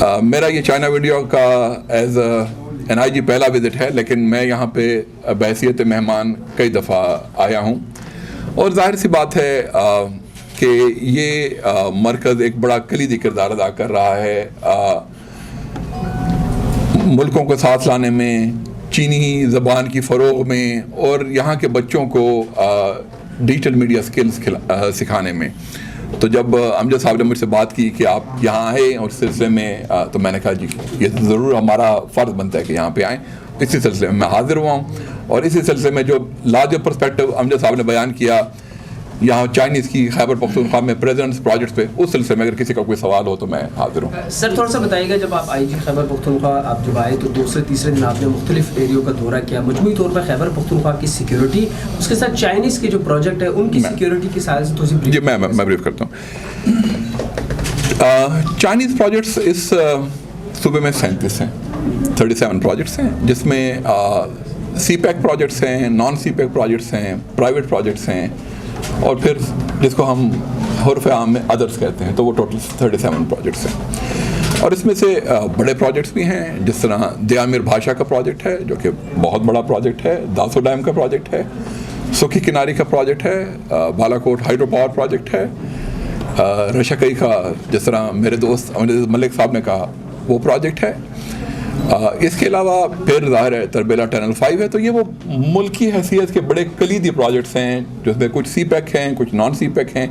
میرا یہ China video کا ایز این آئی جی پہلا وزٹ ہے، لیکن میں یہاں پہ بحیثیت مہمان کئی دفعہ آیا ہوں، اور ظاہر سی بات ہے کہ یہ مرکز ایک بڑا کلیدی کردار ادا کر رہا ہے ملکوں کو ساتھ لانے میں، چینی زبان کی فروغ میں، اور یہاں کے بچوں کو ڈیجیٹل میڈیا سکلز سکھانے میں۔ تو جب امجد صاحب نے مجھ سے بات کی کہ آپ یہاں آئیں اور اس سلسلے میں، تو میں نے کہا جی یہ ضرور ہمارا فرض بنتا ہے کہ یہاں پہ آئیں۔ اسی سلسلے میں حاضر ہوا ہوں، اور اسی سلسلے میں جو لارجر پرسپیکٹو امجد صاحب نے بیان کیا یہاں چائنیز کی خیبر پختونخوا میں پریزنٹس پروجیکٹس پہ، اس سلسلے میں اگر کسی کا کوئی سوال ہو تو میں حاضر ہوں۔ سر تھوڑا سا بتائیے گا، جب آپ آئی جی خیبر پختونخوا آپ جب آئے تو دوسرے تیسرے دن آپ نے مختلف ایریوں کا دورہ کیا، مجموعی طور پر خیبر پختونخوا کی سیکیورٹی، اس کے ساتھ چائنیز کے جو پروجیکٹ ہے ان کی سیکیورٹی کی سائز سے تھوڑی جی میں بریف کرتا ہوں۔ چائنیز پروجیکٹس اس صوبے میں 37 ہیں، 37 پروجیکٹس ہیں، جس میں سی پیک پروجیکٹس ہیں، نان سی پیک پروجیکٹس ہیں، پرائیویٹ پروجیکٹس ہیں، اور پھر جس کو ہم حرف عام میں ادرس کہتے ہیں، تو وہ ٹوٹل 37 پروجیکٹس ہیں۔ اور اس میں سے بڑے پروجیکٹس بھی ہیں، جس طرح دیامیر بھاشا کا پروجیکٹ ہے جو کہ بہت بڑا پروجیکٹ ہے، داسو ڈیم کا پروجیکٹ ہے، سکھی کناری کا پروجیکٹ ہے، بالا کوٹ ہائیڈرو پاور پروجیکٹ ہے، رشکئی کا جس طرح میرے دوست امجد ملک صاحب نے کہا وہ پروجیکٹ ہے۔ اس کے علاوہ پھر ظاہر ہے تربیلا ٹنل 5 ہے۔ تو یہ وہ ملکی حیثیت کے بڑے کلیدی پروجیکٹس ہیں، جس میں کچھ سی پیک ہیں، کچھ نان سی پیک ہیں،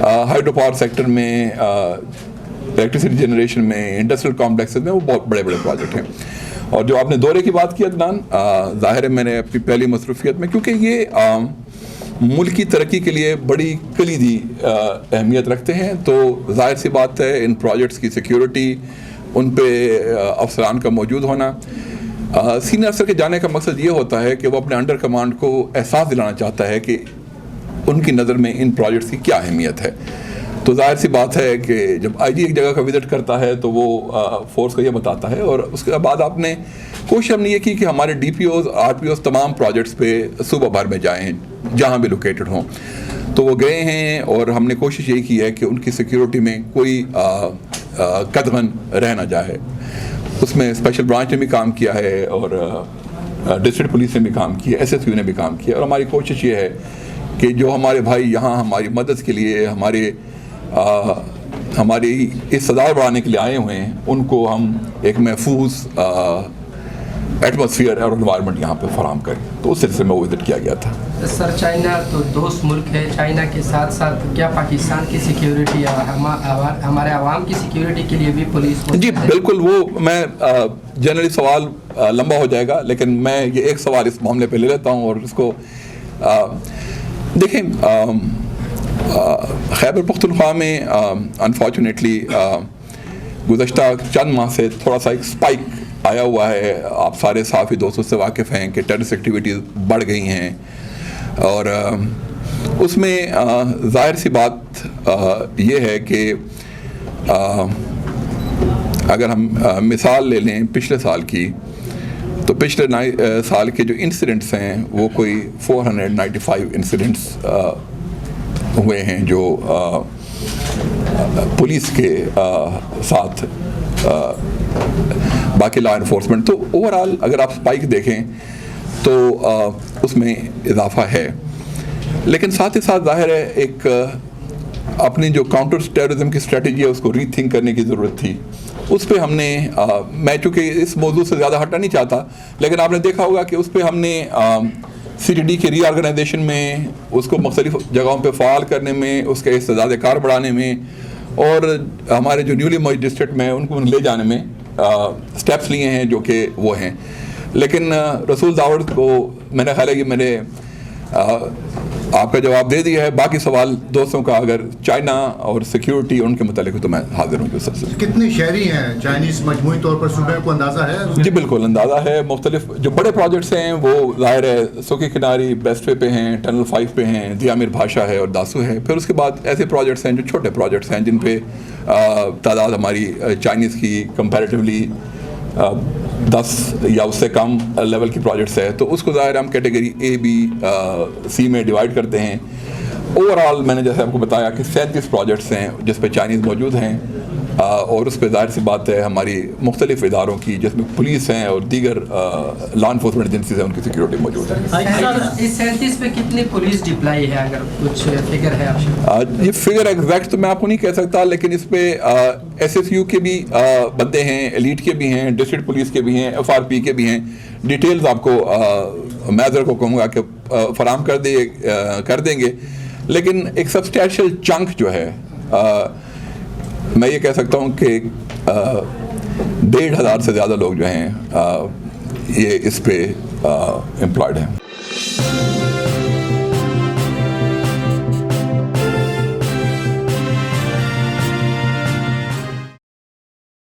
ہائیڈرو پاور سیکٹر میں، الیکٹریسٹی جنریشن میں، انڈسٹریل کمپلیکسز میں، وہ بہت بڑے بڑے پروجیکٹ ہیں۔ اور جو آپ نے دورے کی بات کی عدنان، ظاہر ہے میں نے اپنی پہلی مصروفیت میں، کیونکہ یہ ملک کی ترقی کے لیے بڑی کلیدی اہمیت رکھتے ہیں، تو ظاہر سی بات ہے ان پروجیکٹس کی سیکیورٹی، ان پہ افسران کا موجود ہونا۔ سینئر افسر کے جانے کا مقصد یہ ہوتا ہے کہ وہ اپنے انڈر کمانڈ کو احساس دلانا چاہتا ہے کہ ان کی نظر میں ان پروجیکٹس کی کیا اہمیت ہے۔ تو ظاہر سی بات ہے کہ جب آئی جی ایک جگہ کا وزٹ کرتا ہے تو وہ فورس کو یہ بتاتا ہے، اور اس کے بعد آپ نے کوشش ہم نے یہ کی کہ ہمارے D P Os, R P Os تمام پروجیکٹس پہ صوبہ بھر میں جائیں جہاں بھی لوکیٹڈ ہوں، تو وہ گئے ہیں، اور ہم نے کوشش یہی کی ہے کہ ان کی سیکیورٹی میں کوئی قدغن رہ نہ جائے۔ اس میں اسپیشل برانچ نے بھی کام کیا ہے، اور ڈسٹرکٹ پولیس نے بھی کام کیا، ایس ایس یو نے بھی کام کیا، اور ہماری کوشش یہ ہے کہ جو ہمارے بھائی یہاں ہماری مدد کے لیے، ہماری استعداد بڑھانے کے لیے آئے ہوئے ہیں، ان کو ہم ایک محفوظ ایٹماسفیئر اور انوائرمنٹ یہاں پہ فراہم کریں۔ تو اس سلسلے میں وہ وزٹ کیا گیا تھا۔ سر چائنا تو دوست ملک ہے، چائنا کے ساتھ ساتھ کیا پاکستان کی سیکیورٹی یا ہمارے عوام کی سیکیورٹی کے لیے بھی پولیس؟ جی بالکل، وہ میں جنرلی سوال لمبا ہو جائے گا، لیکن میں یہ ایک سوال اس معاملے پہ لے لیتا ہوں، اور اس کو دیکھیں، خیبر پختونخوا میں انفارچونیٹلی گزشتہ چند ماہ سے تھوڑا سا ایک سپائک آیا ہوا ہے۔ آپ سارے صحافی دوستوں سے واقف ہیں کہ ٹیررسٹ ایکٹیویٹیز بڑھ گئی ہیں، اور اس میں ظاہر سی بات یہ ہے کہ اگر ہم مثال لے لیں پچھلے سال کی، تو پچھلے سال کے جو انسیڈنٹس ہیں وہ کوئی 495 انسیڈنٹس ہوئے ہیں جو پولیس کے ساتھ باقی لا انفورسمنٹ۔ تو اوور آل اگر آپ سپائک دیکھیں تو اس میں اضافہ ہے، لیکن ساتھ ہی ساتھ ظاہر ہے ایک اپنی جو کاؤنٹر ٹیررزم کی اسٹریٹجی ہے اس کو ری تھنک کرنے کی ضرورت تھی۔ اس پہ ہم نے، میں چونکہ اس موضوع سے زیادہ ہٹنا نہیں چاہتا، لیکن آپ نے دیکھا ہوگا کہ اس پہ ہم نے سی ٹی ڈی کی ری آرگنائزیشن میں، اس کو مختلف جگہوں پہ فعال کرنے میں، اس کے استعداد کار بڑھانے میں، اور ہمارے جو نیولی مرج ڈسٹرکٹ میں ان کو لے جانے میں سٹیپس لیے ہیں جو کہ وہ ہیں۔ لیکن رسول داوڑ کو میں نے خیال ہے کہ میں نے آپ کا جواب دے دیا ہے۔ باقی سوال دوستوں کا اگر چائنا اور سیکیورٹی ان کے متعلق تو میں حاضر ہوں۔ جو سب سے کتنی شہری ہیں چائنیز مجموعی طور پر صوبے کو اندازہ ہے؟ جی بالکل اندازہ ہے۔ مختلف جو بڑے پروجیکٹس ہیں وہ ظاہر ہے سوکی کناری بیسٹ وے پہ ہیں، ٹنل 5 پہ ہیں، دیامیر بھاشا ہے اور داسو ہے۔ پھر اس کے بعد ایسے پروجیکٹس ہیں جو چھوٹے پروجیکٹس ہیں جن پہ تعداد ہماری چائنیز کی کمپیریٹیولی 10 یا اس سے کم لیول کی پروجیکٹس ہے، تو اس کو ظاہر ہم کیٹیگری اے بی سی میں ڈیوائڈ کرتے ہیں۔ اوور آل میں نے جیسے آپ کو بتایا کہ 37 پروجیکٹس ہیں جس پہ چائنیز موجود ہیں، اور اس پہ ظاہر سی بات ہے ہماری مختلف اداروں کی جس میں پولیس ہیں اور دیگر لا انفورسمنٹ ایجنسیز ہیں ان کی سیکیورٹی موجود ہے. اس 37 میں کتنی پولیس ڈپلائی ہے اگر کچھ فگر ہے آپ سے؟ یہ فگر ایگزیکٹ تو میں آپ کو نہیں کہہ سکتا لیکن اس پہ ایس ایس یو کے بھی بندے ہیں, ایلیٹ کے بھی ہیں, ڈسٹرکٹ پولیس کے بھی ہیں, ایف آر پی کے بھی ہیں. ڈیٹیلز آپ کو میں ذرا کو کہوں گا کہ فراہم کر دیں گے, لیکن ایک سبسٹینشیل چنک جو ہے میں یہ کہہ سکتا ہوں کہ 1,500 سے زیادہ لوگ جو ہیں یہ اس پہ امپلائڈ ہیں.